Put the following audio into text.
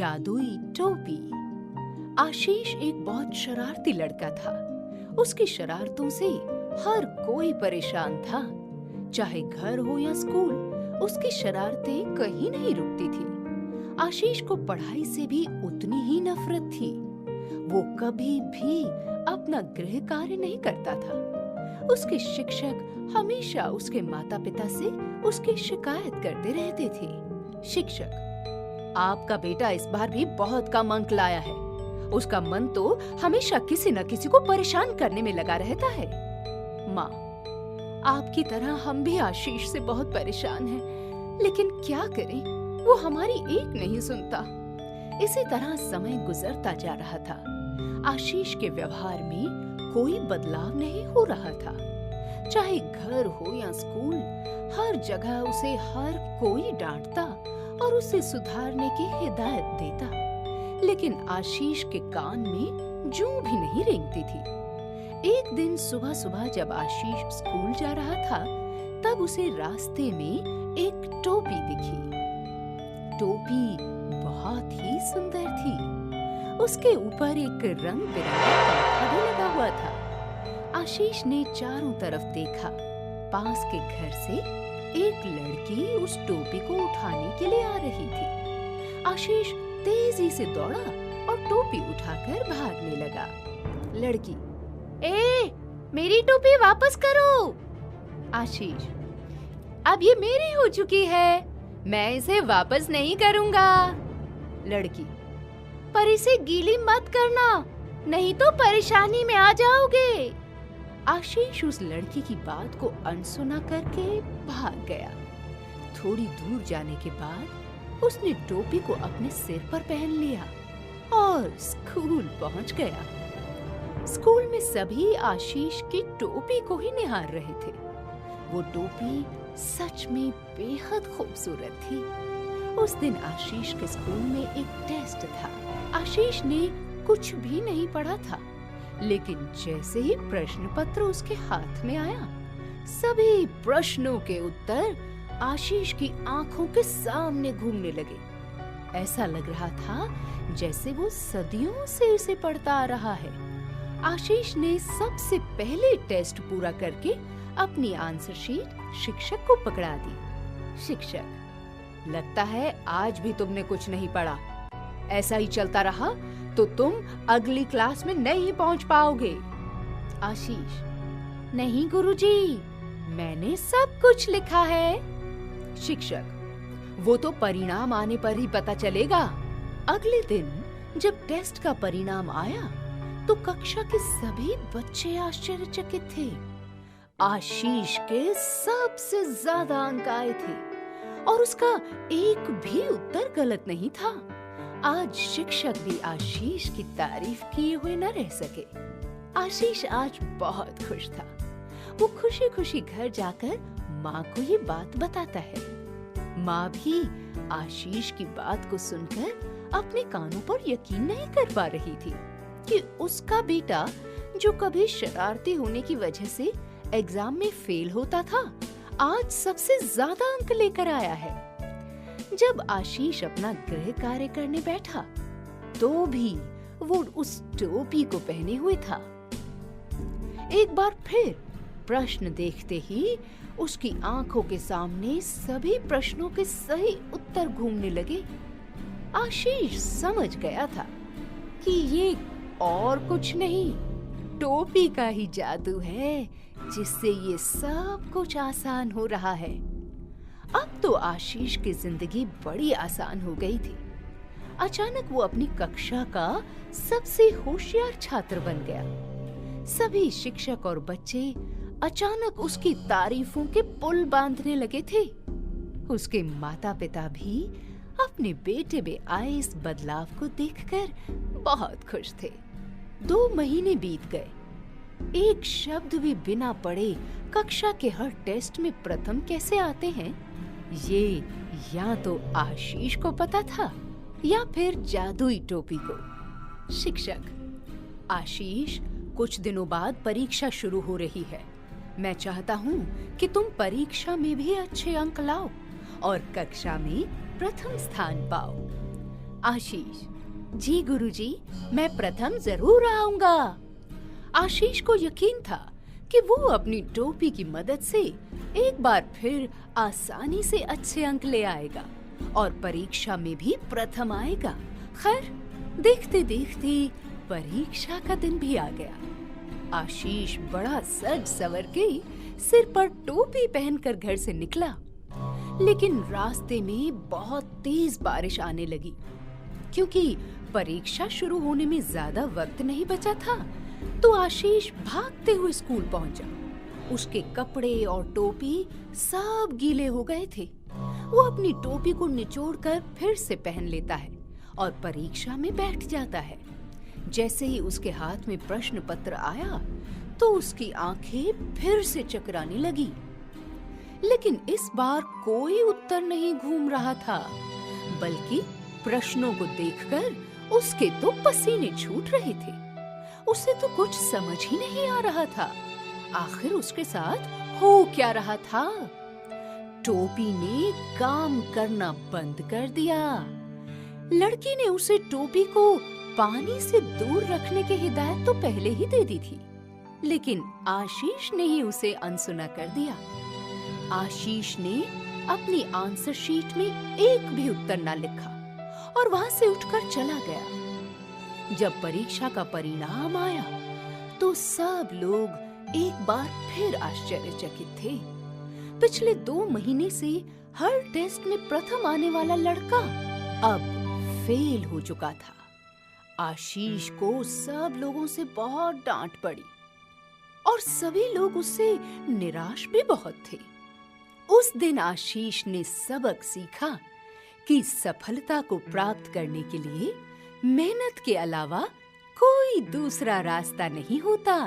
जादुई टोपी। आशीष एक बहुत शरारती लड़का था। उसकी शरारतों से हर कोई परेशान था। चाहे घर हो या स्कूल, उसकी शरारतें कहीं नहीं रुकती थी। आशीष को पढ़ाई से भी उतनी ही नफरत थी। वो कभी भी अपना गृह कार्य नहीं करता था। उसके शिक्षक हमेशा उसके माता पिता से उसकी शिकायत करते रहते थे। शिक्षक, आपका बेटा इस बार भी बहुत कम अंक लाया है। उसका मन तो हमेशा किसी न किसी को परेशान करने में लगा रहता है। माँ, आपकी तरह हम भी आशीष से बहुत परेशान हैं, लेकिन क्या करें, वो हमारी एक नहीं सुनता। इसी तरह समय गुजरता जा रहा था। आशीष के व्यवहार में कोई बदलाव नहीं हो रहा था। चाहे घर हो या स्कूल, हर जगह उसे हर कोई डांटता और उसे सुधारने की हिदायत देता, लेकिन आशीष के कान में जूं भी नहीं रेंगती थी। एक दिन सुबह सुबह जब आशीष स्कूल जा रहा था, तब उसे रास्ते में एक टोपी दिखी। टोपी बहुत ही सुंदर थी। उसके ऊपर एक रंग बिरंगा पंखा भी लगा हुआ था। आशीष ने चारों तरफ देखा। पास के घर से एक लड़की उस टोपी को उठाने के लिए आ रही थी। आशीष तेजी से दौड़ा और टोपी उठाकर भागने लगा। लड़की, ए, मेरी टोपी वापस करो। आशीष, अब ये मेरी हो चुकी है, मैं इसे वापस नहीं करूंगा। लड़की, पर इसे गीली मत करना, नहीं तो परेशानी में आ जाओगे। आशीष उस लड़की की बात को अनसुना करके भाग गया। थोड़ी दूर जाने के बाद उसने टोपी को अपने सिर पर पहन लिया और स्कूल पहुंच गया। स्कूल में सभी आशीष की टोपी को ही निहार रहे थे। वो टोपी सच में बेहद खूबसूरत थी। उस दिन आशीष के स्कूल में एक टेस्ट था। आशीष ने कुछ भी नहीं पढ़ा था, लेकिन जैसे ही प्रश्न पत्र उसके हाथ में आया, सभी प्रश्नों के उत्तर आशीष की आंखों के सामने घूमने लगे। ऐसा लग रहा था जैसे वो सदियों से उसे पढ़ता आ रहा है। आशीष ने सबसे पहले टेस्ट पूरा करके अपनी आंसर शीट शिक्षक को पकड़ा दी। शिक्षक, लगता है आज भी तुमने कुछ नहीं पढ़ा। ऐसा ही चलता रहा तो तुम अगली क्लास में नहीं पहुंच पाओगे। आशीष, नहीं गुरुजी, मैंने सब कुछ लिखा है। शिक्षक, वो तो परिणाम आने पर ही पता चलेगा। अगले दिन जब टेस्ट का परिणाम आया तो कक्षा के सभी बच्चे आश्चर्यचकित थे। आशीष के सबसे ज्यादा अंक आए थे और उसका एक भी उत्तर गलत नहीं था। आज शिक्षक भी आशीष की तारीफ किए हुए न रह सके। आशीष आज बहुत खुश था। वो खुशी खुशी घर जाकर माँ को ये बात बताता है। माँ भी आशीष की बात को सुनकर अपने कानों पर यकीन नहीं कर पा रही थी कि उसका बेटा, जो कभी शरारती होने की वजह से एग्जाम में फेल होता था, आज सबसे ज्यादा अंक लेकर आया है। जब आशीष अपना गृह कार्य करने बैठा, तो भी वो उस टोपी को पहने हुए था। एक बार फिर प्रश्न देखते ही उसकी आंखों के सामने सभी प्रश्नों के सही उत्तर घूमने लगे। आशीष समझ गया था कि ये और कुछ नहीं, टोपी का ही जादू है, जिससे ये सब कुछ आसान हो रहा है। अब तो आशीष की जिंदगी बड़ी आसान हो गई थी। अचानक वो अपनी कक्षा का सबसे होशियार छात्र बन गया। सभी शिक्षक और बच्चे अचानक उसकी तारीफों के पुल बांधने लगे थे। उसके माता-पिता भी अपने बेटे में आए इस बदलाव को देखकर बहुत खुश थे। 2 महीने बीत गए। एक शब्द भी बिना पढ़े कक्षा के हर टेस्ट में प्रथम कैसे आते हैं, ये या तो आशीष को पता था या फिर जादुई टोपी को। शिक्षक, आशीष, कुछ दिनों बाद परीक्षा शुरू हो रही है। मैं चाहता हूँ कि तुम परीक्षा में भी अच्छे अंक लाओ और कक्षा में प्रथम स्थान पाओ। आशीष: जी गुरुजी, मैं प्रथम जरूर आऊंगा। आशीष को यकीन था कि वो अपनी टोपी की मदद से एक बार फिर आसानी से अच्छे अंक ले आएगा और परीक्षा में भी प्रथम आएगा। खैर, देखते देखते परीक्षा का दिन भी आ गया। आशीष बड़ा सज सवर के सिर पर टोपी पहनकर घर से निकला, लेकिन रास्ते में बहुत तेज बारिश आने लगी। क्योंकि परीक्षा शुरू होने में ज्यादा वक्त नहीं बचा था, तो आशीष भागते हुए स्कूल पहुंचा। उसके कपड़े और टोपी सब गीले हो गए थे। वो अपनी टोपी को निचोड़कर फिर से पहन लेता है और परीक्षा में बैठ जाता है। जैसे ही उसके हाथ में प्रश्न पत्र आया, तो उसकी आंखें फिर से चकराने लगी। लेकिन इस बार कोई उत्तर नहीं घूम रहा था, बल्कि प्रश्नों को देखकर उसके तो पसीने छूट रहे थे। उसे तो कुछ समझ ही नहीं आ रहा था, आखिर उसके साथ हो क्या रहा था। टोपी ने काम करना बंद कर दिया। लड़की ने उसे टोपी को पानी से दूर रखने की हिदायत तो पहले ही दे दी थी, लेकिन आशीष ने ही उसे अनसुना कर दिया। आशीष ने अपनी आंसर शीट में एक भी उत्तर ना लिखा और वहां से उठकर चला गया। जब परीक्षा का परिणाम आया, तो सब लोग एक बार फिर आश्चर्यचकित थे। पिछले 2 महीने से हर टेस्ट में प्रथम आने वाला लड़का अब फेल हो चुका था। आशीष को सब लोगों से बहुत डांट पड़ी और सभी लोग उससे निराश भी बहुत थे। उस दिन आशीष ने सबक सीखा कि सफलता को प्राप्त करने के लिए मेहनत के अलावा कोई दूसरा रास्ता नहीं होता।